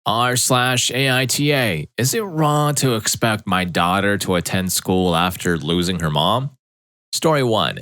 r/AITA. Is it wrong to expect my daughter to attend school after losing her mom? Story 1.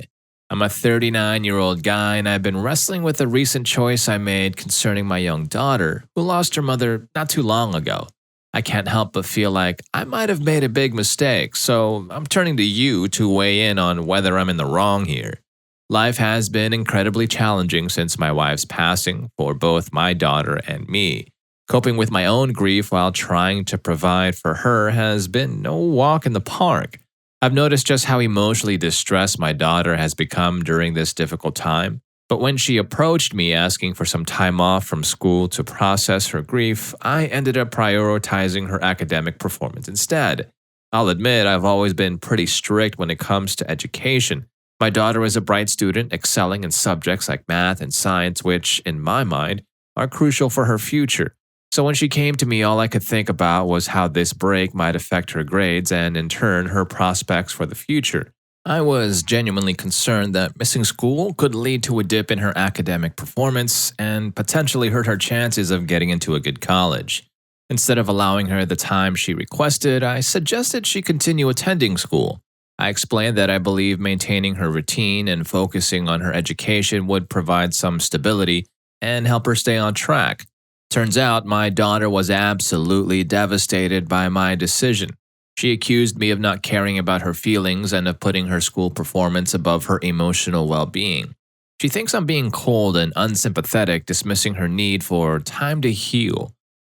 I'm a 39-year-old guy and I've been wrestling with a recent choice I made concerning my young daughter, who lost her mother not too long ago. I can't help but feel like I might have made a big mistake, so I'm turning to you to weigh in on whether I'm in the wrong here. Life has been incredibly challenging since my wife's passing for both my daughter and me. Coping with my own grief while trying to provide for her has been no walk in the park. I've noticed just how emotionally distressed my daughter has become during this difficult time. But when she approached me asking for some time off from school to process her grief, I ended up prioritizing her academic performance instead. I'll admit I've always been pretty strict when it comes to education. My daughter is a bright student, excelling in subjects like math and science, which, in my mind, are crucial for her future. So when she came to me, all I could think about was how this break might affect her grades and, in turn, her prospects for the future. I was genuinely concerned that missing school could lead to a dip in her academic performance and potentially hurt her chances of getting into a good college. Instead of allowing her the time she requested, I suggested she continue attending school. I explained that I believe maintaining her routine and focusing on her education would provide some stability and help her stay on track. Turns out my daughter was absolutely devastated by my decision. She accused me of not caring about her feelings and of putting her school performance above her emotional well-being. She thinks I'm being cold and unsympathetic, dismissing her need for time to heal.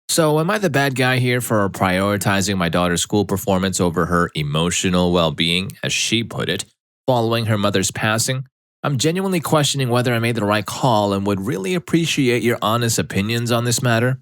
So am I the bad guy here for prioritizing my daughter's school performance over her emotional well-being, as she put it, following her mother's passing? I'm genuinely questioning whether I made the right call and would really appreciate your honest opinions on this matter.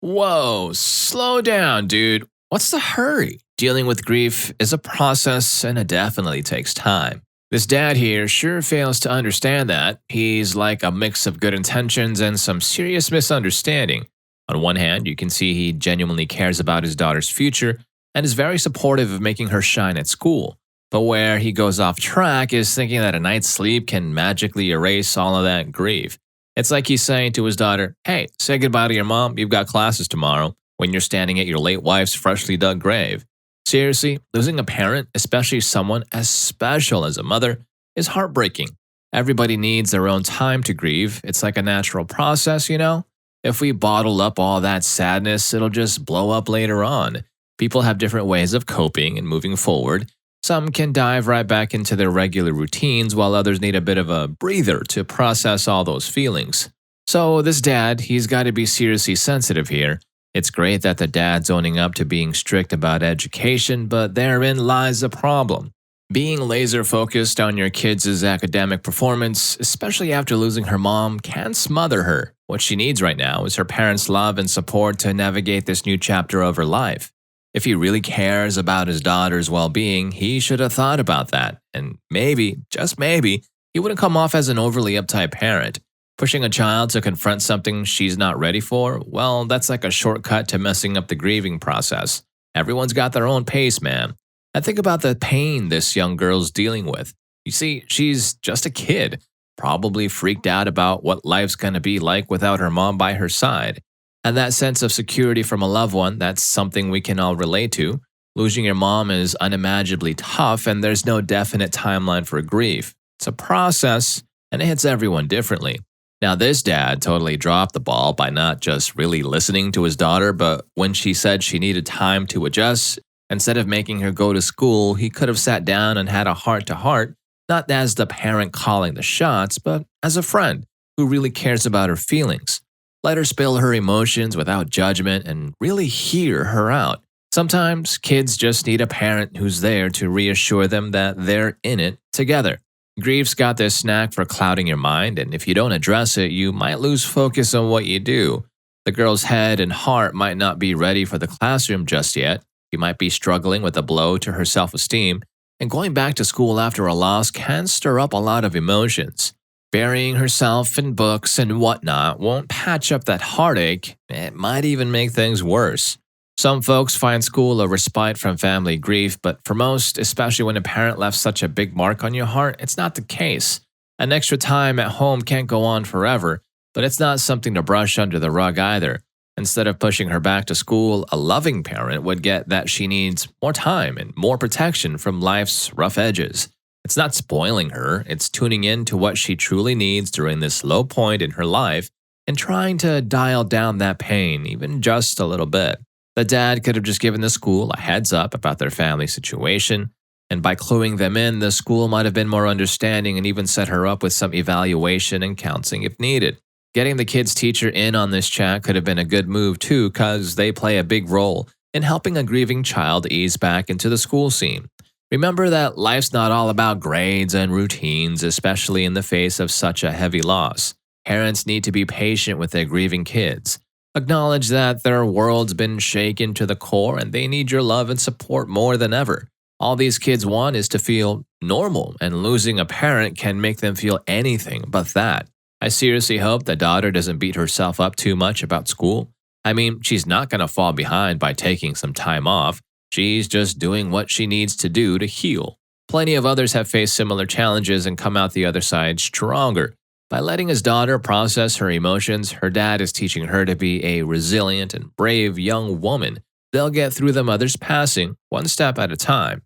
Whoa, slow down, dude. What's the hurry? Dealing with grief is a process and it definitely takes time. This dad here sure fails to understand that. He's like a mix of good intentions and some serious misunderstanding. On one hand, you can see he genuinely cares about his daughter's future and is very supportive of making her shine at school. But where he goes off track is thinking that a night's sleep can magically erase all of that grief. It's like he's saying to his daughter, "Hey, say goodbye to your mom, you've got classes tomorrow," when you're standing at your late wife's freshly dug grave. Seriously, losing a parent, especially someone as special as a mother, is heartbreaking. Everybody needs their own time to grieve. It's like a natural process, you know? If we bottle up all that sadness, it'll just blow up later on. People have different ways of coping and moving forward. Some can dive right back into their regular routines, while others need a bit of a breather to process all those feelings. So this dad, he's got to be seriously sensitive here. It's great that the dad's owning up to being strict about education, but therein lies the problem. Being laser focused on your kids' academic performance, especially after losing her mom, can smother her. What she needs right now is her parents' love and support to navigate this new chapter of her life. If he really cares about his daughter's well-being, he should have thought about that. And maybe, just maybe, he wouldn't come off as an overly uptight parent. Pushing a child to confront something she's not ready for, well, that's like a shortcut to messing up the grieving process. Everyone's got their own pace, man. I think about the pain this young girl's dealing with. You see, she's just a kid, probably freaked out about what life's going to be like without her mom by her side. And that sense of security from a loved one, that's something we can all relate to. Losing your mom is unimaginably tough, and there's no definite timeline for grief. It's a process, and it hits everyone differently. Now, this dad totally dropped the ball by not just really listening to his daughter, but when she said she needed time to adjust, instead of making her go to school, he could have sat down and had a heart-to-heart, not as the parent calling the shots, but as a friend who really cares about her feelings. Let her spill her emotions without judgment and really hear her out. Sometimes kids just need a parent who's there to reassure them that they're in it together. Grief's got this knack for clouding your mind, and if you don't address it, you might lose focus on what you do. The girl's head and heart might not be ready for the classroom just yet. She might be struggling with a blow to her self-esteem, and going back to school after a loss can stir up a lot of emotions. Burying herself in books and whatnot won't patch up that heartache. It might even make things worse. Some folks find school a respite from family grief, but for most, especially when a parent left such a big mark on your heart, it's not the case. An extra time at home can't go on forever, but it's not something to brush under the rug either. Instead of pushing her back to school, a loving parent would get that she needs more time and more protection from life's rough edges. It's not spoiling her, it's tuning in to what she truly needs during this low point in her life and trying to dial down that pain even just a little bit. The dad could have just given the school a heads up about their family situation, and by cluing them in, the school might have been more understanding and even set her up with some evaluation and counseling if needed. Getting the kid's teacher in on this chat could have been a good move too, because they play a big role in helping a grieving child ease back into the school scene. Remember that life's not all about grades and routines, especially in the face of such a heavy loss. Parents need to be patient with their grieving kids. Acknowledge that their world's been shaken to the core and they need your love and support more than ever. All these kids want is to feel normal, and losing a parent can make them feel anything but that. I seriously hope the daughter doesn't beat herself up too much about school. I mean, she's not going to fall behind by taking some time off. She's just doing what she needs to do to heal. Plenty of others have faced similar challenges and come out the other side stronger. By letting his daughter process her emotions, her dad is teaching her to be a resilient and brave young woman. They'll get through the mother's passing, one step at a time.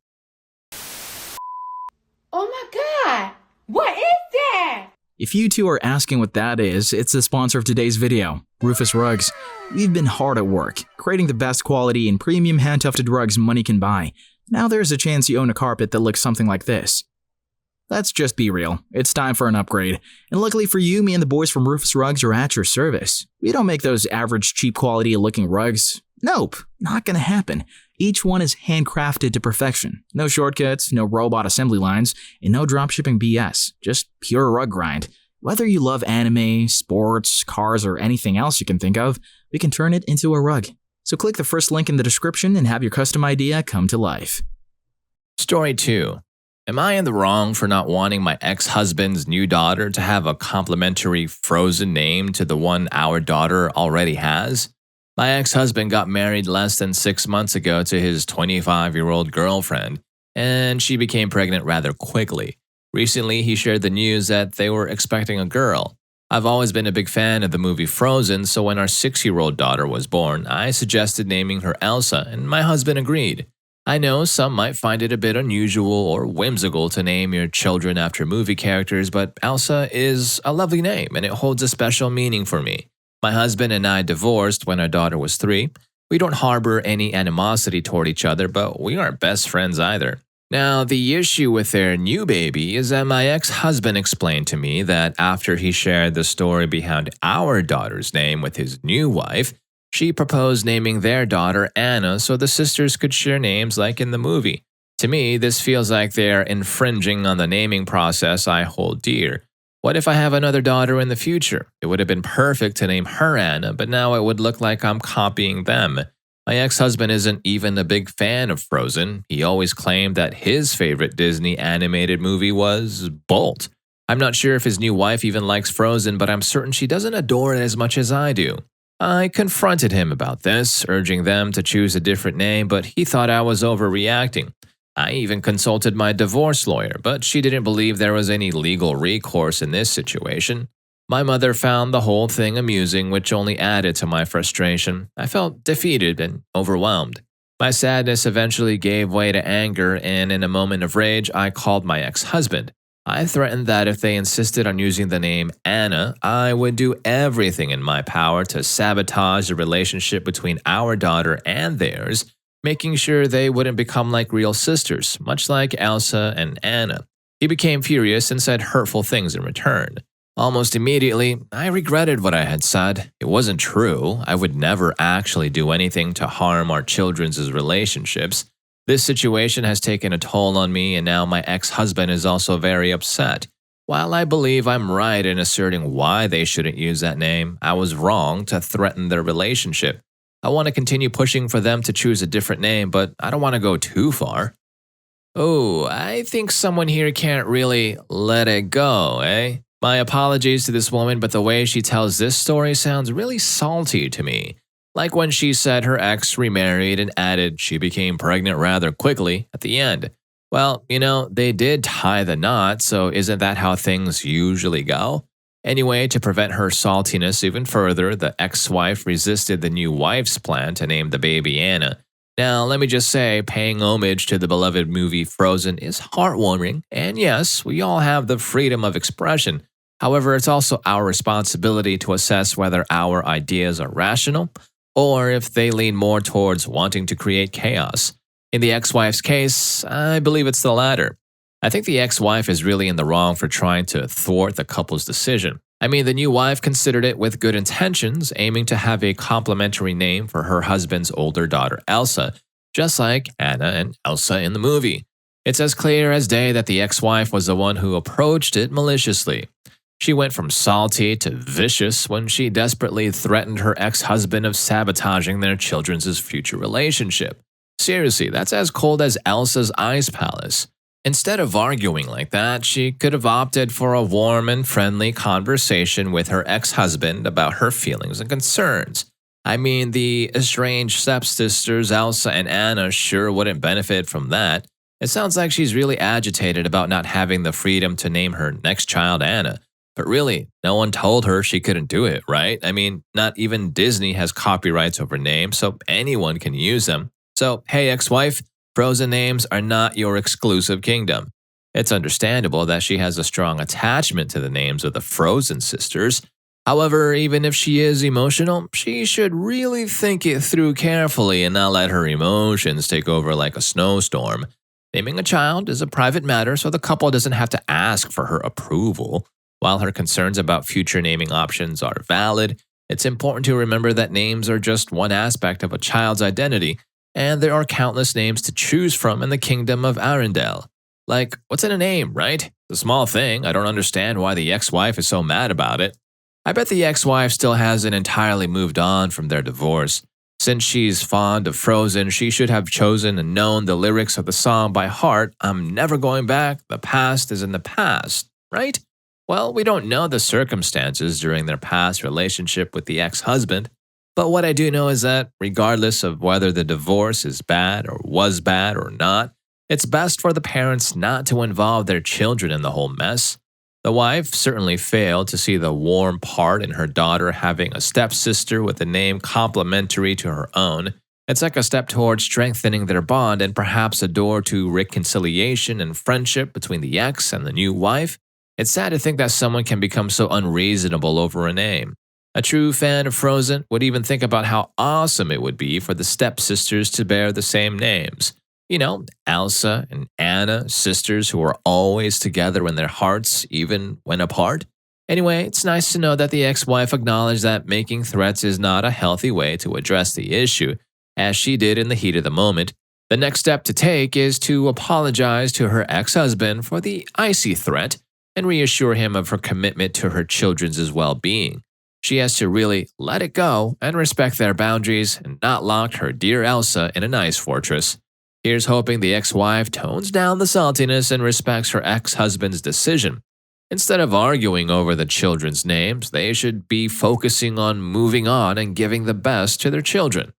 Oh my God! What is that? If you two are asking what that is, it's the sponsor of today's video, Rufus Rugs. We've been hard at work, creating the best quality and premium hand-tufted rugs money can buy. Now there's a chance you own a carpet that looks something like this. Let's just be real, it's time for an upgrade. And luckily for you, me and the boys from Rufus Rugs are at your service. We don't make those average cheap quality looking rugs. Nope, not gonna happen. Each one is handcrafted to perfection. No shortcuts, no robot assembly lines, and no dropshipping BS. Just pure rug grind. Whether you love anime, sports, cars, or anything else you can think of, we can turn it into a rug. So click the first link in the description and have your custom idea come to life. Story 2. Am I in the wrong for not wanting my ex-husband's new daughter to have a complimentary Frozen name to the one our daughter already has? My ex-husband got married less than 6 months ago to his 25-year-old girlfriend, and she became pregnant rather quickly. Recently, he shared the news that they were expecting a girl. I've always been a big fan of the movie Frozen, so when our 6-year-old daughter was born, I suggested naming her Elsa, and my husband agreed. I know some might find it a bit unusual or whimsical to name your children after movie characters, but Elsa is a lovely name, and it holds a special meaning for me. My husband and I divorced when our daughter was 3. We don't harbor any animosity toward each other, but we aren't best friends either. Now, the issue with their new baby is that my ex-husband explained to me that after he shared the story behind our daughter's name with his new wife, she proposed naming their daughter Anna so the sisters could share names like in the movie. To me, this feels like they're infringing on the naming process I hold dear. What if I have another daughter in the future? It would have been perfect to name her Anna, but now it would look like I'm copying them. My ex-husband isn't even a big fan of Frozen. He always claimed that his favorite Disney animated movie was Bolt. I'm not sure if his new wife even likes Frozen, but I'm certain she doesn't adore it as much as I do. I confronted him about this, urging them to choose a different name, but he thought I was overreacting. I even consulted my divorce lawyer, but she didn't believe there was any legal recourse in this situation. My mother found the whole thing amusing, which only added to my frustration. I felt defeated and overwhelmed. My sadness eventually gave way to anger, and in a moment of rage, I called my ex-husband. I threatened that if they insisted on using the name Anna, I would do everything in my power to sabotage the relationship between our daughter and theirs, making sure they wouldn't become like real sisters, much like Elsa and Anna. He became furious and said hurtful things in return. Almost immediately, I regretted what I had said. It wasn't true. I would never actually do anything to harm our children's relationships. This situation has taken a toll on me, and now my ex-husband is also very upset. While I believe I'm right in asserting why they shouldn't use that name, I was wrong to threaten their relationship. I want to continue pushing for them to choose a different name, but I don't want to go too far. Oh, I think someone here can't really let it go, eh? My apologies to this woman, but the way she tells this story sounds really salty to me. Like when she said her ex remarried and added she became pregnant rather quickly at the end. Well, they did tie the knot, so isn't that how things usually go? Anyway, to prevent her saltiness even further, the ex-wife resisted the new wife's plan to name the baby Anna. Now, let me just say, paying homage to the beloved movie Frozen is heartwarming, and yes, we all have the freedom of expression. However, it's also our responsibility to assess whether our ideas are rational, or if they lean more towards wanting to create chaos. In the ex-wife's case, I believe it's the latter. I think the ex-wife is really in the wrong for trying to thwart the couple's decision. I mean, the new wife considered it with good intentions, aiming to have a complimentary name for her husband's older daughter, Elsa, just like Anna and Elsa in the movie. It's as clear as day that the ex-wife was the one who approached it maliciously. She went from salty to vicious when she desperately threatened her ex-husband of sabotaging their children's future relationship. Seriously, that's as cold as Elsa's ice palace. Instead of arguing like that, she could have opted for a warm and friendly conversation with her ex-husband about her feelings and concerns. I mean, the estranged stepsisters Elsa and Anna sure wouldn't benefit from that. It sounds like she's really agitated about not having the freedom to name her next child Anna. But really, no one told her she couldn't do it, right? I mean, not even Disney has copyrights over names, so anyone can use them. So, hey ex-wife, Frozen names are not your exclusive kingdom. It's understandable that she has a strong attachment to the names of the Frozen sisters. However, even if she is emotional, she should really think it through carefully and not let her emotions take over like a snowstorm. Naming a child is a private matter, so the couple doesn't have to ask for her approval. While her concerns about future naming options are valid, it's important to remember that names are just one aspect of a child's identity, and there are countless names to choose from in the kingdom of Arendelle. Like, what's in a name, right? It's a small thing. I don't understand why the ex-wife is so mad about it. I bet the ex-wife still hasn't entirely moved on from their divorce. Since she's fond of Frozen, she should have chosen and known the lyrics of the song by heart. I'm never going back. The past is in the past, right? Well, we don't know the circumstances during their past relationship with the ex-husband. But what I do know is that, regardless of whether the divorce is bad or was bad or not, it's best for the parents not to involve their children in the whole mess. The wife certainly failed to see the warm part in her daughter having a stepsister with a name complementary to her own. It's like a step towards strengthening their bond and perhaps a door to reconciliation and friendship between the ex and the new wife. It's sad to think that someone can become so unreasonable over a name. A true fan of Frozen would even think about how awesome it would be for the stepsisters to bear the same names. You know, Elsa and Anna, sisters who are always together in their hearts, even when apart. Anyway, it's nice to know that the ex-wife acknowledged that making threats is not a healthy way to address the issue, as she did in the heat of the moment. The next step to take is to apologize to her ex-husband for the icy threat and reassure him of her commitment to her children's well-being. She has to really let it go and respect their boundaries and not lock her dear Elsa in an ice fortress. Here's hoping the ex-wife tones down the saltiness and respects her ex-husband's decision. Instead of arguing over the children's names, they should be focusing on moving on and giving the best to their children.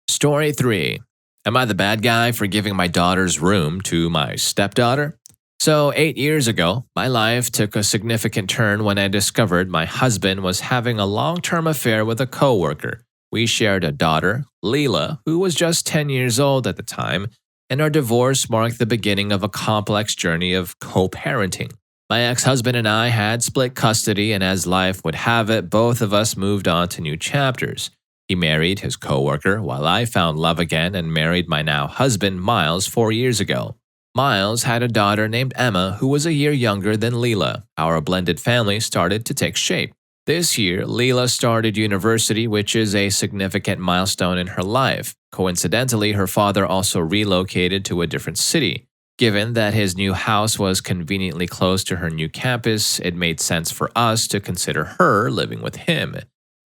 Story 3. Am I the bad guy for giving my daughter's room to my stepdaughter? So 8 years ago, my life took a significant turn when I discovered my husband was having a long-term affair with a coworker. We shared a daughter, Leela, who was just 10 years old at the time, and our divorce marked the beginning of a complex journey of co-parenting. My ex-husband and I had split custody, and as life would have it, both of us moved on to new chapters. He married his coworker, while I found love again and married my now husband, Miles, 4 years ago. Miles had a daughter named Emma who was a year younger than Leela. Our blended family started to take shape. This year, Leela started university, which is a significant milestone in her life. Coincidentally, her father also relocated to a different city. Given that his new house was conveniently close to her new campus, it made sense for us to consider her living with him.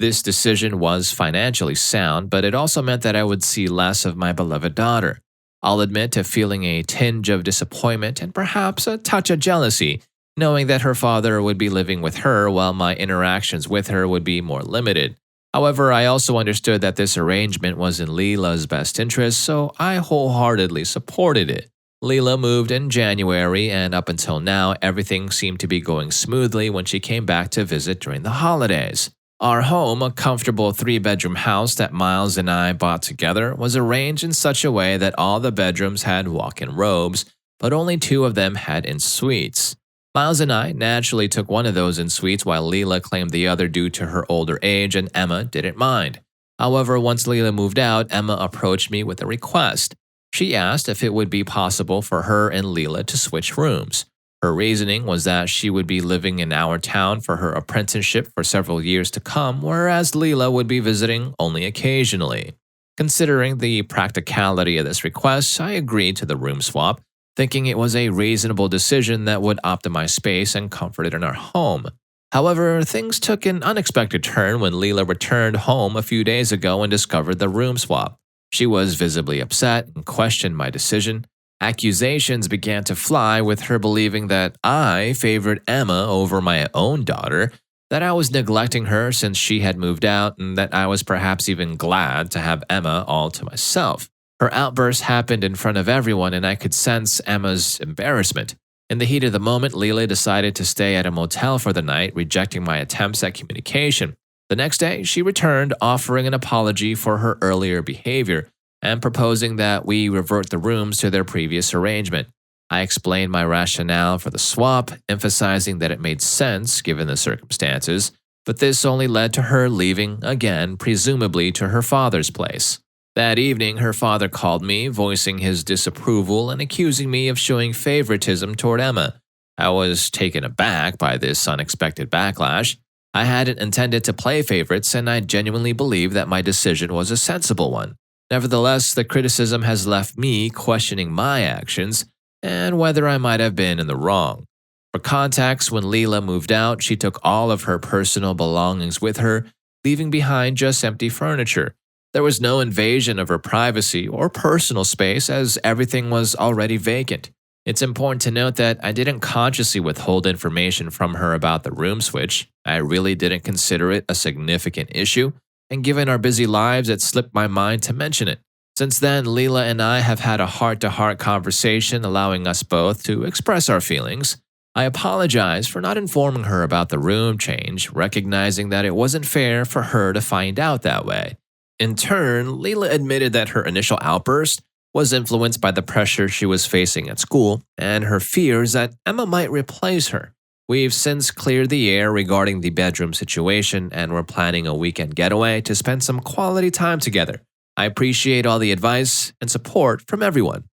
This decision was financially sound, but it also meant that I would see less of my beloved daughter. I'll admit to feeling a tinge of disappointment and perhaps a touch of jealousy, knowing that her father would be living with her while my interactions with her would be more limited. However, I also understood that this arrangement was in Leela's best interest, so I wholeheartedly supported it. Leela moved in January, and up until now, everything seemed to be going smoothly when she came back to visit during the holidays. Our home, a comfortable 3-bedroom house that Miles and I bought together, was arranged in such a way that all the bedrooms had walk-in robes, but only 2 of them had en-suites. Miles and I naturally took one of those en-suites while Leela claimed the other due to her older age, and Emma didn't mind. However, once Leela moved out, Emma approached me with a request. She asked if it would be possible for her and Leela to switch rooms. Her reasoning was that she would be living in our town for her apprenticeship for several years to come, whereas Leela would be visiting only occasionally. Considering the practicality of this request, I agreed to the room swap, thinking it was a reasonable decision that would optimize space and comfort in our home. However, things took an unexpected turn when Leela returned home a few days ago and discovered the room swap. She was visibly upset and questioned my decision. Accusations began to fly, with her believing that I favored Emma over my own daughter, that I was neglecting her since she had moved out, and that I was perhaps even glad to have Emma all to myself. Her outburst happened in front of everyone, and I could sense Emma's embarrassment. In the heat of the moment, Leela decided to stay at a motel for the night, rejecting my attempts at communication. The next day, she returned, offering an apology for her earlier behavior and proposing that we revert the rooms to their previous arrangement. I explained my rationale for the swap, emphasizing that it made sense given the circumstances, but this only led to her leaving again, presumably to her father's place. That evening, her father called me, voicing his disapproval and accusing me of showing favoritism toward Emma. I was taken aback by this unexpected backlash. I hadn't intended to play favorites, and I genuinely believed that my decision was a sensible one. Nevertheless, the criticism has left me questioning my actions and whether I might have been in the wrong. For context, when Leela moved out, she took all of her personal belongings with her, leaving behind just empty furniture. There was no invasion of her privacy or personal space, as everything was already vacant. It's important to note that I didn't consciously withhold information from her about the room switch. I really didn't consider it a significant issue, and given our busy lives, it slipped my mind to mention it. Since then, Leela and I have had a heart-to-heart conversation, allowing us both to express our feelings. I apologize for not informing her about the room change, recognizing that it wasn't fair for her to find out that way. In turn, Leela admitted that her initial outburst was influenced by the pressure she was facing at school and her fears that Emma might replace her. We've since cleared the air regarding the bedroom situation, and we're planning a weekend getaway to spend some quality time together. I appreciate all the advice and support from everyone.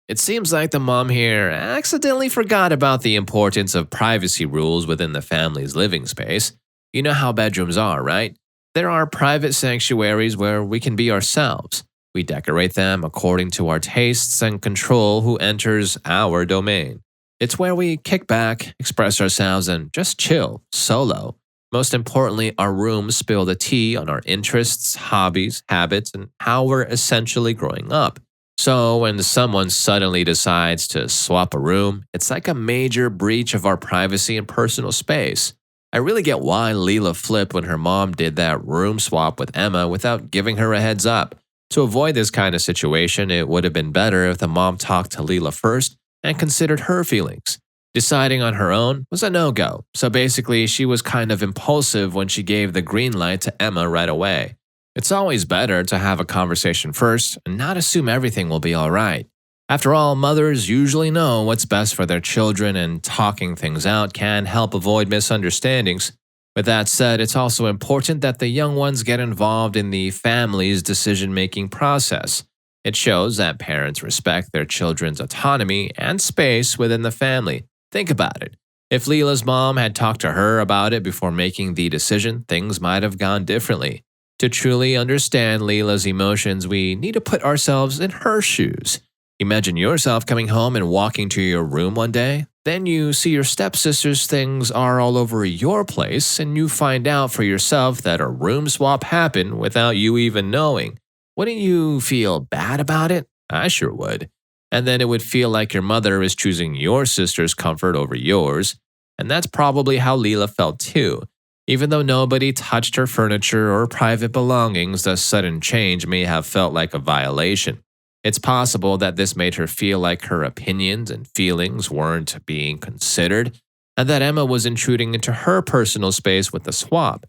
It seems like the mom here accidentally forgot about the importance of privacy rules within the family's living space. You know how bedrooms are, right? There are private sanctuaries where we can be ourselves. We decorate them according to our tastes and control who enters our domain. It's where we kick back, express ourselves, and just chill, solo. Most importantly, our rooms spill the tea on our interests, hobbies, habits, and how we're essentially growing up. So when someone suddenly decides to swap a room, it's like a major breach of our privacy and personal space. I really get why Leela flipped when her mom did that room swap with Emma without giving her a heads up. To avoid this kind of situation, it would have been better if the mom talked to Leela first and considered her feelings. Deciding on her own was a no-go, so basically she was kind of impulsive when she gave the green light to Emma right away. It's always better to have a conversation first and not assume everything will be alright. After all, mothers usually know what's best for their children, and talking things out can help avoid misunderstandings. With that said, it's also important that the young ones get involved in the family's decision-making process. It shows that parents respect their children's autonomy and space within the family. Think about it. If Leela's mom had talked to her about it before making the decision, things might have gone differently. To truly understand Leela's emotions, we need to put ourselves in her shoes. Imagine yourself coming home and walking to your room one day. Then you see your stepsister's things are all over your place, and you find out for yourself that a room swap happened without you even knowing. Wouldn't you feel bad about it? I sure would. And then it would feel like your mother is choosing your sister's comfort over yours. And that's probably how Leela felt too. Even though nobody touched her furniture or private belongings, the sudden change may have felt like a violation. It's possible that this made her feel like her opinions and feelings weren't being considered, and that Emma was intruding into her personal space with the swap.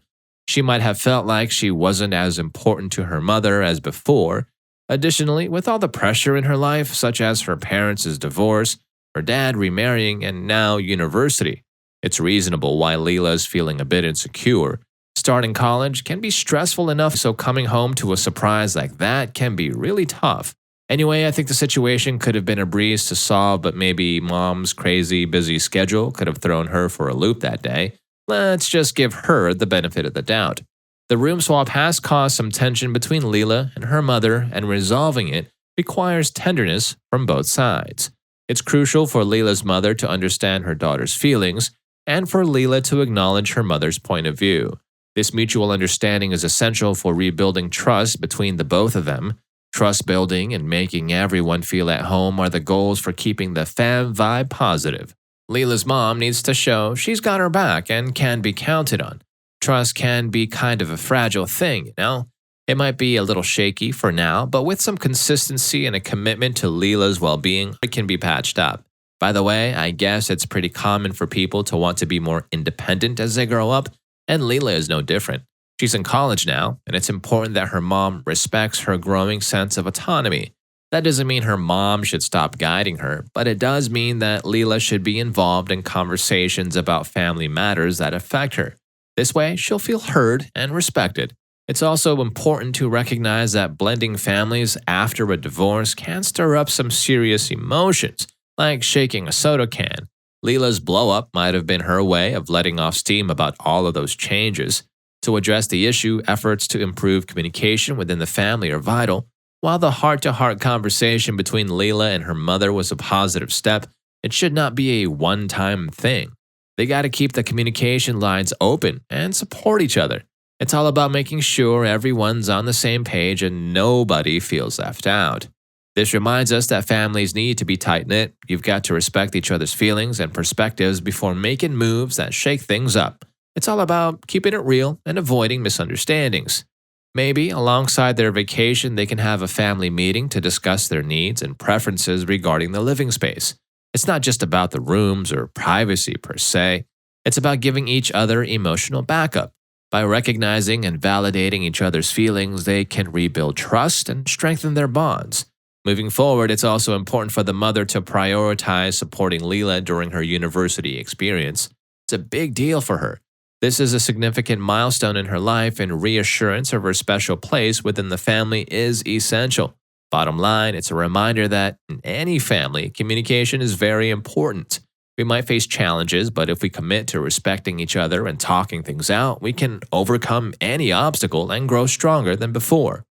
She might have felt like she wasn't as important to her mother as before. Additionally, with all the pressure in her life, such as her parents' divorce, her dad remarrying, and now university, it's reasonable why Leela's feeling a bit insecure. Starting college can be stressful enough, so coming home to a surprise like that can be really tough. Anyway, I think the situation could have been a breeze to solve, but maybe mom's crazy, busy schedule could have thrown her for a loop that day. Let's just give her the benefit of the doubt. The room swap has caused some tension between Leela and her mother, and resolving it requires tenderness from both sides. It's crucial for Leela's mother to understand her daughter's feelings, and for Leela to acknowledge her mother's point of view. This mutual understanding is essential for rebuilding trust between the both of them. Trust building and making everyone feel at home are the goals for keeping the fam vibe positive. Leela's mom needs to show she's got her back and can be counted on. Trust can be kind of a fragile thing, you know? It might be a little shaky for now, but with some consistency and a commitment to Leela's well-being, it can be patched up. By the way, I guess it's pretty common for people to want to be more independent as they grow up, and Leela is no different. She's in college now, and it's important that her mom respects her growing sense of autonomy. That doesn't mean her mom should stop guiding her, but it does mean that Leela should be involved in conversations about family matters that affect her. This way, she'll feel heard and respected. It's also important to recognize that blending families after a divorce can stir up some serious emotions, like shaking a soda can. Leela's blow-up might have been her way of letting off steam about all of those changes. To address the issue, efforts to improve communication within the family are vital. While the heart-to-heart conversation between Leela and her mother was a positive step, it should not be a one-time thing. They got to keep the communication lines open and support each other. It's all about making sure everyone's on the same page and nobody feels left out. This reminds us that families need to be tight-knit. You've got to respect each other's feelings and perspectives before making moves that shake things up. It's all about keeping it real and avoiding misunderstandings. Maybe alongside their vacation, they can have a family meeting to discuss their needs and preferences regarding the living space. It's not just about the rooms or privacy per se. It's about giving each other emotional backup. By recognizing and validating each other's feelings, they can rebuild trust and strengthen their bonds. Moving forward, it's also important for the mother to prioritize supporting Leela during her university experience. It's a big deal for her. This is a significant milestone in her life, and reassurance of her special place within the family is essential. Bottom line, it's a reminder that in any family, communication is very important. We might face challenges, but if we commit to respecting each other and talking things out, we can overcome any obstacle and grow stronger than before.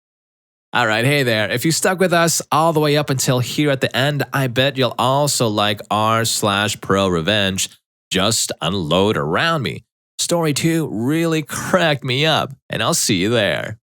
Alright, hey there. If you stuck with us all the way up until here at the end, I bet you'll also like rSlashProRevenge. Just unload around me. Story 2 really cracked me up, and I'll see you there.